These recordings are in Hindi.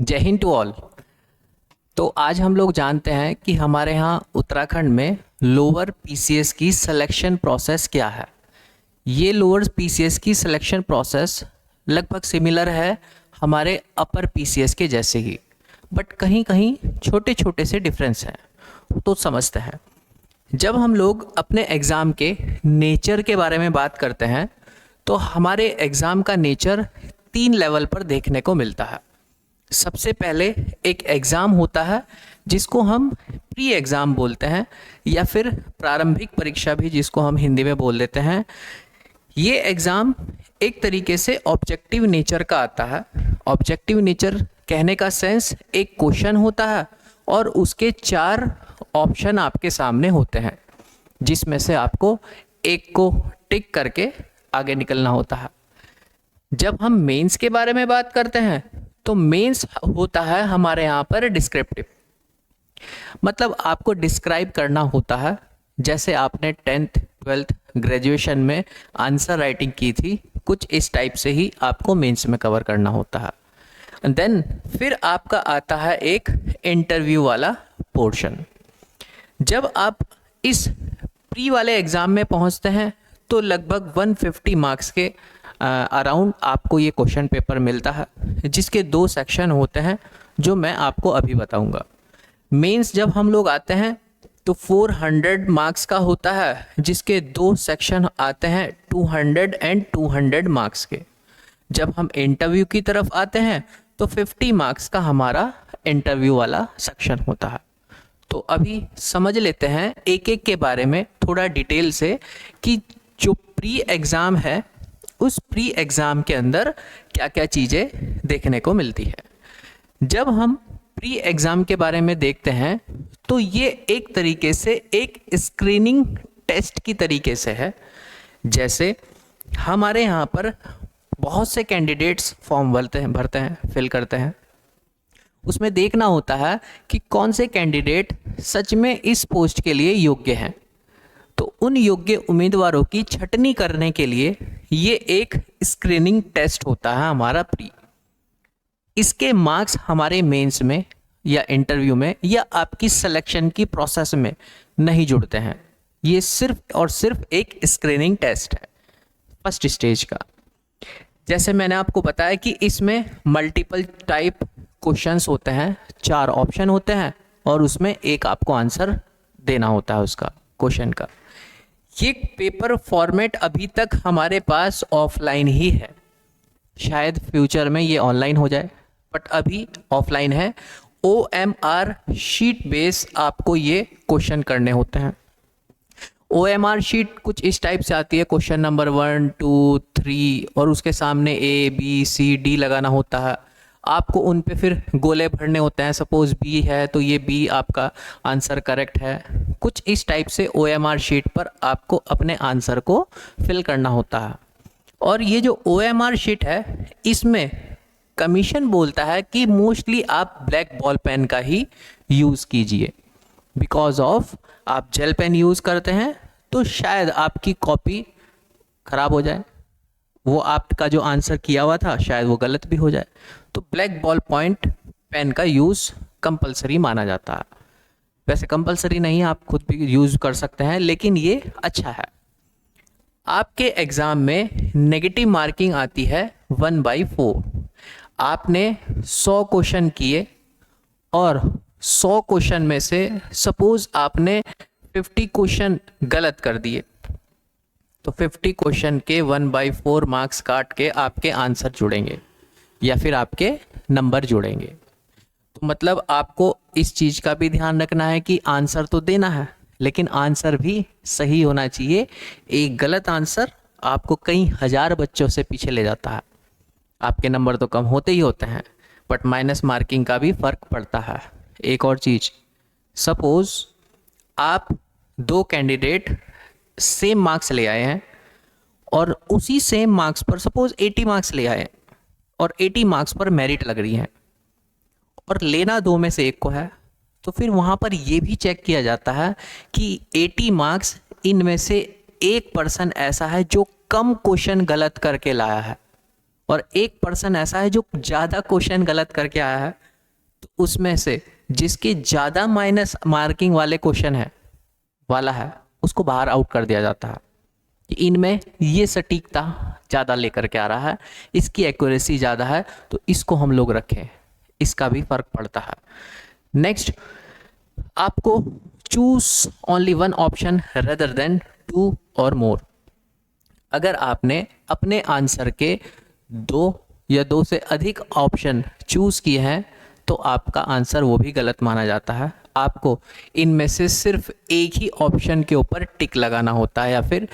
जय हिंद टू ऑल। तो आज हम लोग जानते हैं कि हमारे यहाँ उत्तराखंड में लोअर पीसीएस की सिलेक्शन प्रोसेस क्या है। ये लोअर पीसीएस की सिलेक्शन प्रोसेस लगभग सिमिलर है हमारे अपर पीसीएस के जैसे ही, बट कहीं कहीं छोटे छोटे से डिफरेंस हैं। तो समझते हैं। जब हम लोग अपने एग्ज़ाम के नेचर के बारे में बात करते हैं तो हमारे एग्ज़ाम का नेचर 3 लेवल पर देखने को मिलता है। सबसे पहले एक एग्ज़ाम होता है जिसको हम प्री एग्ज़ाम बोलते हैं या फिर प्रारंभिक परीक्षा भी जिसको हम हिंदी में बोल देते हैं। ये एग्ज़ाम एक तरीके से ऑब्जेक्टिव नेचर का आता है। ऑब्जेक्टिव नेचर कहने का सेंस, एक क्वेश्चन होता है और उसके 4 ऑप्शन आपके सामने होते हैं जिसमें से आपको एक को टिक करके आगे निकलना होता है। जब हम मेंस के बारे में बात करते हैं तो मेंस होता है हमारे यहाँ पर डिस्क्रिप्टिव, मतलब आपको डिस्क्राइब करना होता है। जैसे आपने 10th 12th ग्रेजुएशन में आंसर राइटिंग की थी, कुछ इस टाइप से ही आपको मेंस में कवर करना होता है। देन फिर आपका आता है एक इंटरव्यू वाला पोर्शन। जब आप इस प्री वाले एग्ज़ाम में पहुंचते हैं तो लगभग 150 मार्क्स के अराउंड आपको ये क्वेश्चन पेपर मिलता है जिसके 2 सेक्शन होते हैं जो मैं आपको अभी बताऊंगा। मेंस जब हम लोग आते हैं तो 400 मार्क्स का होता है जिसके 2 सेक्शन आते हैं 200 एंड 200 मार्क्स के। जब हम इंटरव्यू की तरफ आते हैं तो 50 मार्क्स का हमारा इंटरव्यू वाला सेक्शन होता है। तो अभी समझ लेते हैं एक एक के बारे में थोड़ा डिटेल से कि जो प्री एग्ज़ाम है उस प्री एग्ज़ाम के अंदर क्या क्या चीज़ें देखने को मिलती है। जब हम प्री एग्ज़ाम के बारे में देखते हैं तो ये एक तरीके से एक स्क्रीनिंग टेस्ट की तरीके से है। जैसे हमारे यहाँ पर बहुत से कैंडिडेट्स फॉर्म भरते हैं, फिल करते हैं। उसमें देखना होता है कि कौन से कैंडिडेट सच में इस पोस्ट के लिए योग्य हैं। तो उन योग्य उम्मीदवारों की छटनी करने के लिए ये एक स्क्रीनिंग टेस्ट होता है हमारा प्री। इसके मार्क्स हमारे मेंस में या इंटरव्यू में या आपकी सिलेक्शन की प्रोसेस में नहीं जुड़ते हैं। ये सिर्फ और सिर्फ एक स्क्रीनिंग टेस्ट है फर्स्ट स्टेज का। जैसे मैंने आपको बताया कि इसमें मल्टीपल टाइप क्वेश्चंस होते हैं, 4 ऑप्शन होते हैं और उसमें एक आपको आंसर देना होता है उसका क्वेश्चन का। ये पेपर फॉर्मेट अभी तक हमारे पास ऑफलाइन ही है, शायद फ्यूचर में ये ऑनलाइन हो जाए, बट अभी ऑफलाइन है। OMR शीट बेस आपको ये क्वेश्चन करने होते हैं। OMR शीट कुछ इस टाइप से आती है, क्वेश्चन नंबर 1 2 3 और उसके सामने ABCD लगाना होता है। आपको उन पे फिर गोले भरने होते हैं। सपोज बी है तो ये बी आपका आंसर करेक्ट है। कुछ इस टाइप से OMR शीट पर आपको अपने आंसर को फिल करना होता है। और ये जो OMR शीट है इसमें कमीशन बोलता है कि मोस्टली आप ब्लैक बॉल पेन का ही यूज़ कीजिए, बिकॉज ऑफ आप जेल पेन यूज़ करते हैं तो शायद आपकी कॉपी ख़राब हो जाए, वो आपका जो आंसर किया हुआ था शायद वो गलत भी हो जाए। तो ब्लैक बॉल पॉइंट पेन का यूज़ कंपलसरी माना जाता है। वैसे कंपलसरी नहीं, आप खुद भी यूज़ कर सकते हैं, लेकिन ये अच्छा है। आपके एग्ज़ाम में नेगेटिव मार्किंग आती है 1/4। आपने 100 क्वेश्चन किए और 100 क्वेश्चन में से सपोज आपने 50 क्वेश्चन गलत कर दिए तो 50 क्वेश्चन के 1/4 मार्क्स काट के आपके आंसर जुड़ेंगे या फिर आपके नंबर जुड़ेंगे। तो मतलब आपको इस चीज़ का भी ध्यान रखना है कि आंसर तो देना है लेकिन आंसर भी सही होना चाहिए। एक गलत आंसर आपको कई हज़ार बच्चों से पीछे ले जाता है। आपके नंबर तो कम होते ही होते हैं बट माइनस मार्किंग का भी फ़र्क पड़ता है। एक और चीज़, सपोज़ आप 2 कैंडिडेट सेम मार्क्स ले आए हैं और उसी सेम मार्क्स पर सपोज 80 मार्क्स ले आए और 80 मार्क्स पर मेरिट लग रही हैं और लेना 2 में से एक को है, तो फिर वहाँ पर ये भी चेक किया जाता है कि 80 मार्क्स इनमें से एक पर्सन ऐसा है जो कम क्वेश्चन गलत करके लाया है और एक पर्सन ऐसा है जो ज़्यादा क्वेश्चन गलत करके आया है। उसमें से जिसके ज़्यादा माइनस मार्किंग वाले क्वेश्चन है वाला है उसको बाहर आउट कर दिया जाता है कि इनमें ये सटीकता ज़्यादा लेकर के आ रहा है, इसकी एक्यूरेसी ज़्यादा है, तो इसको हम लोग रखें। इसका भी फर्क पड़ता है। नेक्स्ट, आपको choose only one option rather than two or more. अगर आपने अपने आंसर के दो या दो से अधिक ऑप्शन चूज किए हैं तो आपका आंसर वो भी गलत माना जाता है। आपको इनमें से सिर्फ एक ही ऑप्शन के ऊपर टिक लगाना होता है या फिर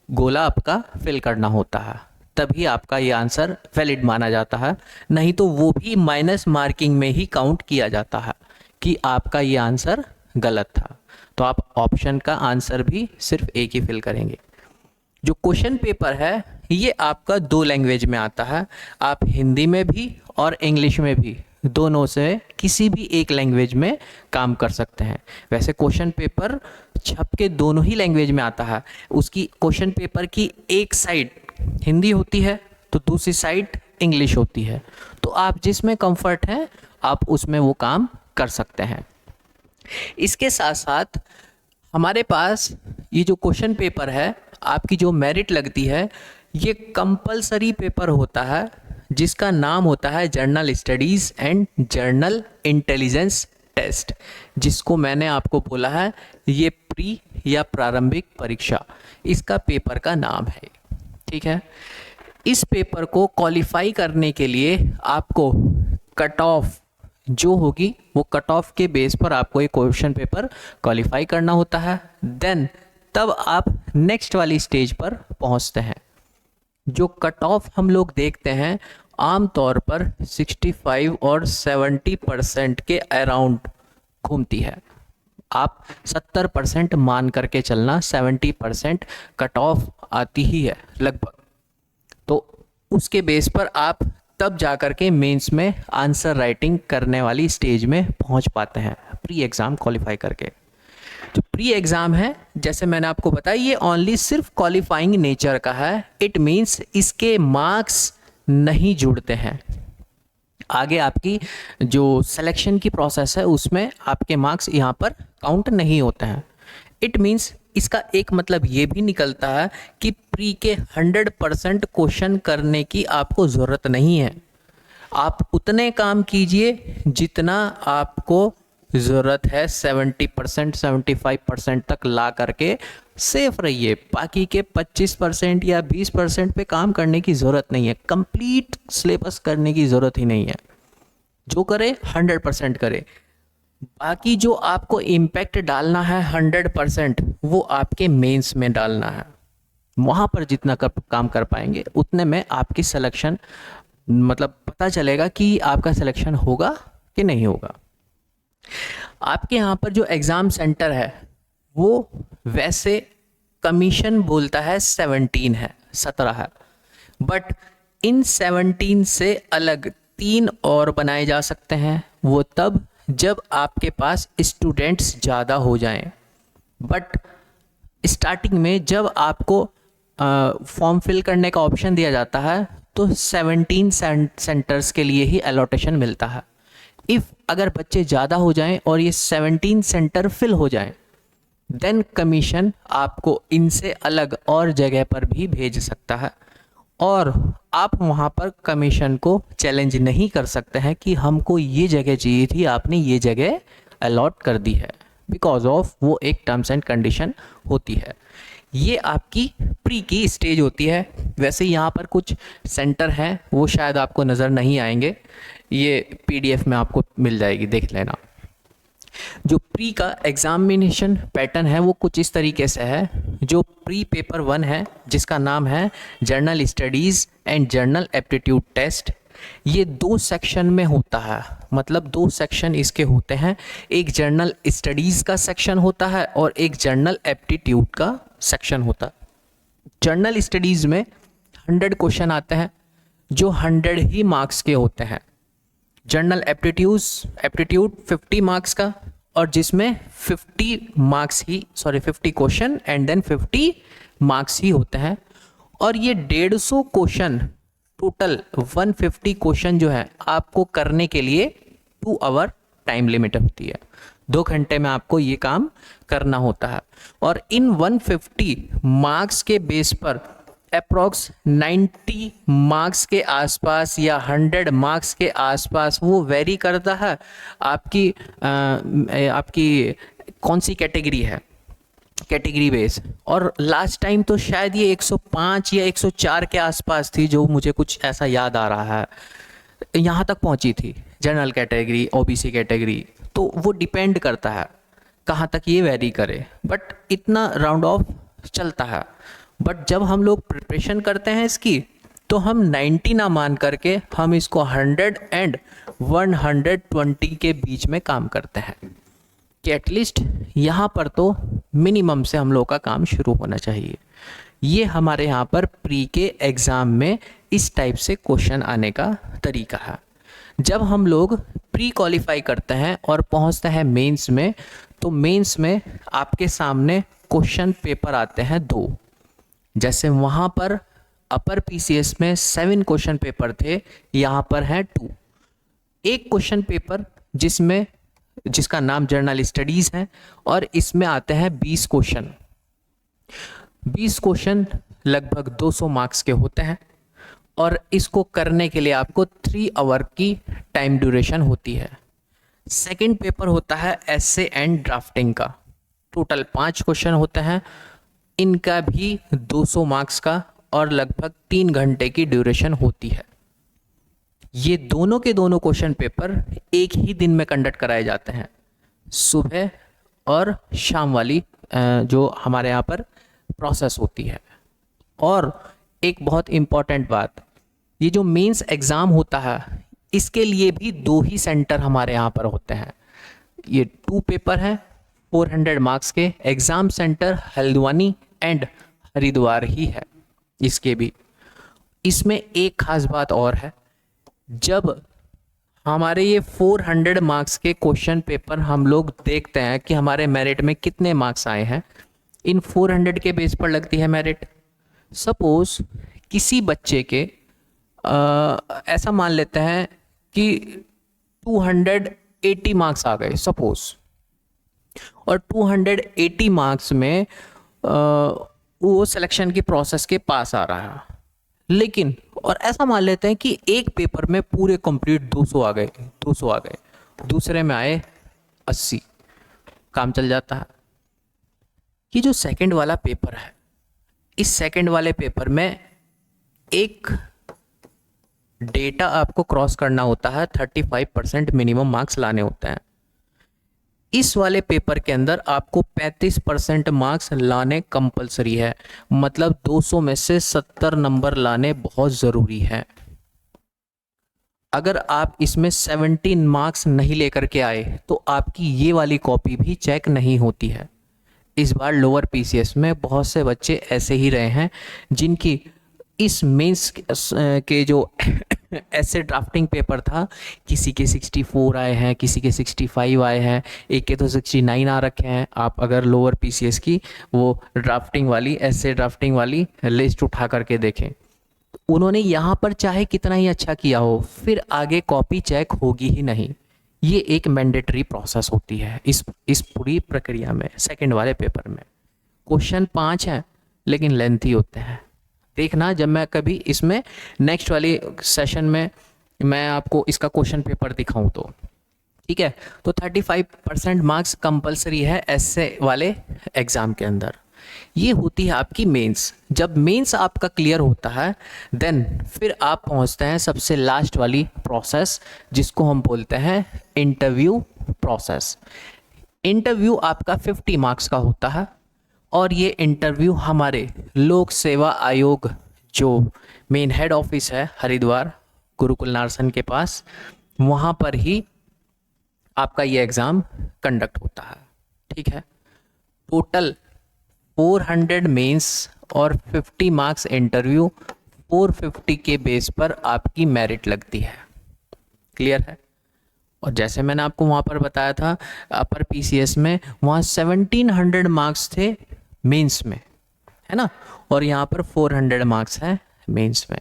गोला आपका फिल करना होता है, तभी आपका ये आंसर वैलिड माना जाता है। नहीं तो वो भी माइनस मार्किंग में ही काउंट किया जाता है कि आपका ये आंसर गलत था। तो आप ऑप्शन का आंसर भी सिर्फ एक ही फिल करेंगे। जो क्वेश्चन पेपर है ये आपका दो लैंग्वेज में आता है। आप हिंदी में भी और इंग्लिश में भी, दोनों से किसी भी एक लैंग्वेज में काम कर सकते हैं। वैसे क्वेश्चन पेपर छप के दोनों ही लैंग्वेज में आता है। उसकी क्वेश्चन पेपर की एक साइड हिंदी होती है तो दूसरी साइड इंग्लिश होती है। तो आप जिसमें कंफर्ट हैं आप उसमें वो काम कर सकते हैं। इसके साथ साथ हमारे पास ये जो क्वेश्चन पेपर है, आपकी जो मेरिट लगती है, ये कंपलसरी पेपर होता है जिसका नाम होता है general studies and general intelligence test, जिसको मैंने आपको बोला है ये प्री या प्रारंभिक परीक्षा, इसका पेपर का नाम है। ठीक है, इस पेपर को क्वालिफाई करने के लिए आपको कट ऑफ जो होगी वो कट ऑफ के बेस पर आपको एक क्वेश्चन पेपर क्वालिफाई करना होता है। देन तब आप नेक्स्ट वाली स्टेज पर पहुंचते हैं। जो कट ऑफ हम लोग देखते हैं आमतौर पर 65 और 70% के अराउंड घूमती है। आप 70% मान करके चलना, 70% कट ऑफ आती ही है लगभग। तो उसके बेस पर आप तब जा कर के मेंस में आंसर राइटिंग करने वाली स्टेज में पहुंच पाते हैं प्री एग्ज़ाम क्वालिफाई करके। जो प्री एग्ज़ाम है, जैसे मैंने आपको बताया, ये ओनली सिर्फ क्वालिफाइंग नेचर का है। इट मीन्स इसके मार्क्स नहीं जुड़ते हैं। आगे आपकी जो सिलेक्शन की प्रोसेस है उसमें आपके मार्क्स यहाँ पर काउंट नहीं होते हैं। इट मीन्स इसका एक मतलब ये भी निकलता है कि प्री के 100% क्वेश्चन करने की आपको ज़रूरत नहीं है। आप उतने काम कीजिए जितना आपको ज़रूरत है। 70% 75% तक ला करके सेफ रहिए। बाकी के 25% या 20% पे काम करने की ज़रूरत नहीं है। कंप्लीट सिलेबस करने की ज़रूरत ही नहीं है। जो करे 100% करे। बाकी जो आपको इम्पैक्ट डालना है 100%, वो आपके मेंस में डालना है। वहाँ पर जितना काम कर पाएंगे उतने में आपकी सिलेक्शन, मतलब पता चलेगा कि आपका सिलेक्शन होगा कि नहीं होगा। आपके यहाँ पर जो एग्ज़ाम सेंटर है वो वैसे कमीशन बोलता है 17 है, 17 है, बट इन 17 से अलग 3 और बनाए जा सकते हैं। वो तब जब आपके पास स्टूडेंट्स ज़्यादा हो जाएं। बट स्टार्टिंग में जब आपको फॉर्म फिल करने का ऑप्शन दिया जाता है तो 17 सेंटर्स के लिए ही अलॉटेशन मिलता है। इफ़ अगर बच्चे ज़्यादा हो जाएं और ये 17 सेंटर फिल हो जाएं, देन कमीशन आपको इनसे अलग और जगह पर भी भेज सकता है और आप वहाँ पर कमीशन को चैलेंज नहीं कर सकते हैं कि हमको ये जगह चाहिए थी, आपने ये जगह अलॉट कर दी है, बिकॉज ऑफ वो एक टर्म्स एंड कंडीशन होती है। ये आपकी प्री की स्टेज होती है। वैसे यहाँ पर कुछ सेंटर हैं, वो शायद आपको नज़र नहीं आएंगे, ये PDF में आपको मिल जाएगी, देख लेना। जो प्री का एग्जामिनेशन पैटर्न है वो कुछ इस तरीके से है। जो प्री पेपर 1 है जिसका नाम है general studies and general aptitude test, ये 2 सेक्शन में होता है। मतलब 2 सेक्शन इसके होते हैं। एक जर्नल स्टडीज़ का सेक्शन होता है और एक जर्नल एप्टीट्यूड का सेक्शन होता है। जर्नल स्टडीज़ में 100 क्वेश्चन आते हैं जो 100 ही मार्क्स के होते हैं। जर्नल एप्टीट्यूड 50 मार्क्स का, और जिसमें 50 क्वेश्चन एंड देन 50 मार्क्स ही होते हैं। और ये 150 क्वेश्चन टोटल 150 क्वेश्चन जो है आपको करने के लिए 2 आवर टाइम लिमिट होती है। 2 घंटे में आपको ये काम करना होता है। और इन 150 मार्क्स के बेस पर अप्रॉक्स 90 मार्क्स के आसपास या 100 मार्क्स के आसपास वो वेरी करता है आपकी कौन सी कैटेगरी है, कैटेगरी बेस। और लास्ट टाइम तो शायद ये 105 या 104 के आसपास थी, जो मुझे कुछ ऐसा याद आ रहा है, यहाँ तक पहुँची थी जनरल कैटेगरी, ओबीसी कैटेगरी। तो वो डिपेंड करता है कहाँ तक ये वेरी करे, बट इतना राउंड ऑफ चलता है। बट जब हम लोग प्रिपरेशन करते हैं इसकी, तो हम 90 ना मान करके हम इसको 100 एंड 120 के बीच में काम करते हैं कि एटलीस्ट यहाँ पर तो मिनिमम से हम लोग का काम शुरू होना चाहिए। ये हमारे यहाँ पर प्री के एग्ज़ाम में इस टाइप से क्वेश्चन आने का तरीका है। जब हम लोग प्री क्वालिफाई करते हैं और पहुँचते हैं मेंस में, तो मेंस में आपके सामने क्वेश्चन पेपर आते हैं 2। जैसे वहाँ पर अपर पीसीएस में 7 क्वेश्चन पेपर थे, यहाँ पर हैं 2। एक क्वेश्चन पेपर जिसका नाम जर्नल स्टडीज़ है, और इसमें आते हैं 20 क्वेश्चन। 20 क्वेश्चन लगभग 200 मार्क्स के होते हैं, और इसको करने के लिए आपको 3 आवर की टाइम ड्यूरेशन होती है। सेकंड पेपर होता है एसे एंड ड्राफ्टिंग का, टोटल 5 क्वेश्चन होते हैं, इनका भी 200 मार्क्स का और लगभग 3 घंटे की ड्यूरेशन होती है। ये दोनों के दोनों क्वेश्चन पेपर एक ही दिन में कंडक्ट कराए जाते हैं, सुबह और शाम वाली जो हमारे यहाँ पर प्रोसेस होती है। और एक बहुत इम्पॉर्टेंट बात, ये जो मेंस एग्ज़ाम होता है, इसके लिए भी 2 ही सेंटर हमारे यहाँ पर होते हैं। ये 2 पेपर हैं 400 मार्क्स के। Exam centre Haldwani and Haridwar ही है इसके भी। इसमें एक ख़ास बात और है, जब हमारे ये 400 मार्क्स के क्वेश्चन पेपर हम लोग देखते हैं कि हमारे मेरिट में कितने मार्क्स आए हैं, इन 400 के बेस पर लगती है मेरिट। सपोज़ किसी बच्चे के ऐसा मान लेते हैं कि 280 मार्क्स आ गए सपोज़, और 280 मार्क्स में वो सिलेक्शन की प्रोसेस के पास आ रहा है। लेकिन और ऐसा मान लेते हैं कि एक पेपर में पूरे कंप्लीट 200 आ गए, दूसरे में आए 80, काम चल जाता है। कि जो सेकंड वाला पेपर है, इस सेकंड वाले पेपर में एक डेटा आपको क्रॉस करना होता है, 35% मिनिमम मार्क्स लाने होते हैं। इस वाले पेपर के अंदर आपको 35% मार्क्स लाने कंपलसरी है, मतलब 200 में से 70 नंबर लाने बहुत ज़रूरी है। अगर आप इसमें 17 मार्क्स नहीं लेकर के आए तो आपकी ये वाली कॉपी भी चेक नहीं होती है। इस बार लोअर पीसीएस में बहुत से बच्चे ऐसे ही रहे हैं जिनकी इस मेंस के जो ऐसे ड्राफ्टिंग पेपर था, किसी के 64 आए हैं, किसी के 65 आए हैं, एक के तो 69 आ रखे हैं। आप अगर लोअर पीसीएस की वो ड्राफ्टिंग वाली, ऐसे ड्राफ्टिंग वाली लिस्ट उठा करके देखें, उन्होंने यहाँ पर चाहे कितना ही अच्छा किया हो, फिर आगे कॉपी चेक होगी ही नहीं। ये एक मैंडेटरी प्रोसेस होती है इस पूरी प्रक्रिया में। सेकंड वाले पेपर में क्वेश्चन 5 हैं लेकिन लेंथी होते हैं। देखना जब मैं कभी इसमें नेक्स्ट वाली सेशन में मैं आपको इसका क्वेश्चन पेपर दिखाऊं तो, ठीक है। तो 35% मार्क्स कंपलसरी है ऐसे वाले एग्ज़ाम के अंदर। ये होती है आपकी मेंस। जब मेंस आपका क्लियर होता है, देन फिर आप पहुंचते हैं सबसे लास्ट वाली प्रोसेस, जिसको हम बोलते हैं इंटरव्यू प्रोसेस। इंटरव्यू आपका 50 मार्क्स का होता है, और ये इंटरव्यू हमारे लोक सेवा आयोग जो मेन हेड ऑफिस है हरिद्वार गुरुकुल नारसन के पास, वहाँ पर ही आपका ये एग्ज़ाम कंडक्ट होता है, ठीक है। टोटल 400 मेंस और 50 मार्क्स इंटरव्यू, 450 के बेस पर आपकी मेरिट लगती है। क्लियर है। और जैसे मैंने आपको वहाँ पर बताया था अपर पीसीएस में, वहाँ 1700 मार्क्स थे मेंस में, है ना, और यहाँ पर 400 मार्क्स है मेंस में,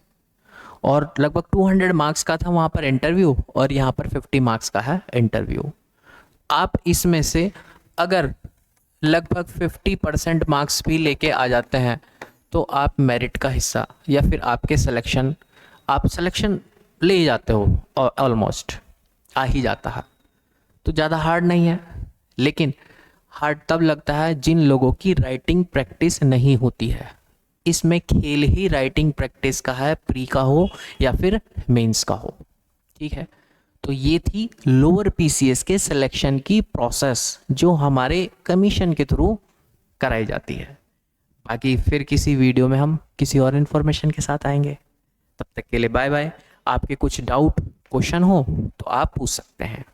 और लगभग 200 मार्क्स का था वहाँ पर इंटरव्यू, और यहाँ पर 50 मार्क्स का है इंटरव्यू। आप इसमें से अगर लगभग 50% मार्क्स भी लेके आ जाते हैं तो आप मेरिट का हिस्सा या फिर आपके सिलेक्शन, आप सिलेक्शन ले ही जाते हो, ऑलमोस्ट आ ही जाता है। तो ज़्यादा हार्ड नहीं है, लेकिन हार्ड तब लगता है जिन लोगों की राइटिंग प्रैक्टिस नहीं होती है। इसमें खेल ही राइटिंग प्रैक्टिस का है, प्री का हो या फिर मेंस का हो। ठीक है, तो ये थी लोअर पीसीएस के सिलेक्शन की प्रोसेस जो हमारे कमीशन के थ्रू कराई जाती है। बाकी फिर किसी वीडियो में हम किसी और इन्फॉर्मेशन के साथ आएंगे। तब तक के लिए बाय बाय। आपके कुछ डाउट क्वेश्चन हो तो आप पूछ सकते हैं।